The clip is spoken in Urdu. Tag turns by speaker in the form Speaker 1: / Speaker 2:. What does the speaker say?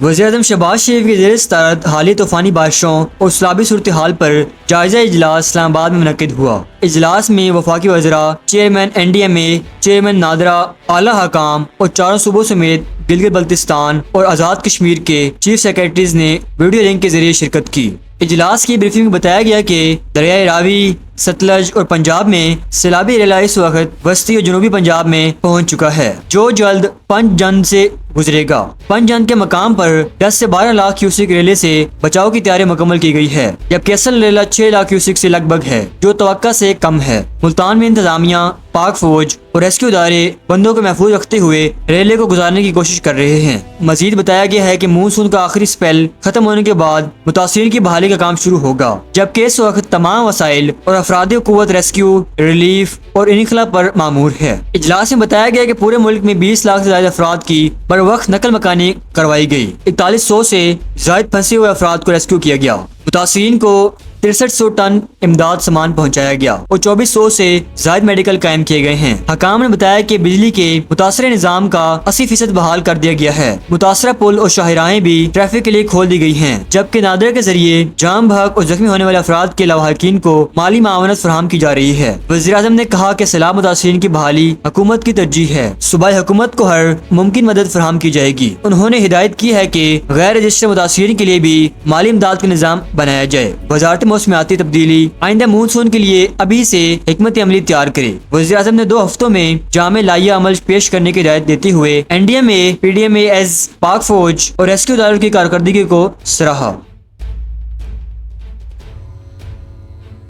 Speaker 1: وزیراعظم شہباز شریف کی زیر صدارت حالیہ طوفانی بارشوں اور سیلابی صورتحال پر جائزہ اجلاس اسلام آباد میں منعقد ہوا۔ اجلاس میں وفاقی وزراء، چیئرمین NDMA، چیئرمین نادرا، اعلیٰ حکام اور چاروں صوبوں سمیت گلگت بلتستان اور آزاد کشمیر کے چیف سیکرٹریز نے ویڈیو لنک کے ذریعے شرکت کی۔ اجلاس کی بریفنگ میں بتایا گیا کہ دریائے راوی، ستلج اور پنجاب میں سیلابی ریلا اس وقت وسطی اور جنوبی پنجاب میں پہنچ چکا ہے، جو جلد پنج جن سے گزرے گا۔ پنج جن کے مقام پر 10 سے 12 لاکھ کیوسک ریلے سے بچاؤ کی تیاری مکمل کی گئی ہے، جبکہ اصل ریلا 6 لاکھ کیوسک سے لگ بھگ ہے، جو توقع سے کم ہے۔ ملتان میں انتظامیہ، پاک فوج اور ریسکیو ادارے بندوں کو محفوظ رکھتے ہوئے ریلے کو گزارنے کی کوشش کر رہے ہیں۔ مزید بتایا گیا ہے کہ مونسون کا آخری سپیل ختم ہونے کے بعد متاثرین کی بحالی کا کام شروع ہوگا، جبکہ اس وقت تمام وسائل اور افرادی قوت ریسکیو، ریلیف اور انخلا پر معمور ہے۔ اجلاس میں بتایا گیا کہ پورے ملک میں 20 لاکھ سے زائد افراد کی بر وقت نقل مکانی کروائی گئی۔ 4100 سے زائد پھنسے ہوئے افراد کو ریسکیو کیا گیا۔ متاثرین کو 6300 ٹن امداد سامان پہنچایا گیا اور 2400 سے زائد میڈیکل قائم کیے گئے ہیں۔ حکام نے بتایا کہ بجلی کے متاثرہ نظام کا 80% بحال کر دیا گیا ہے۔ متاثرہ پل اور شاہراہیں بھی ٹریفک کے لیے کھول دی گئی ہیں، جبکہ نادرا کے ذریعے جام بحق اور زخمی ہونے والے افراد کے لواحقین کو مالی معاونت فراہم کی جا رہی ہے۔ وزیراعظم نے کہا کہ سیلاب متاثرین کی بحالی حکومت کی ترجیح ہے، صوبائی حکومت کو ہر ممکن مدد فراہم کی جائے گی۔ انہوں نے ہدایت کی ہے کہ غیر رجسٹر متاثرین کے لیے بھی مالی امداد کا نظام بنایا جائے۔ وزارت موسمیاتی تبدیلی آئندہ مونسون کے لیے ابھی سے حکمت عملی تیار کرے۔ وزیراعظم نے 2 ہفتوں میں جامع لائحہ عمل پیش کرنے کی ہدایت دیتے ہوئے NDMA، PDMA، پاک فوج اور ریسکیو اداروں کی کارکردگی کو سراہا۔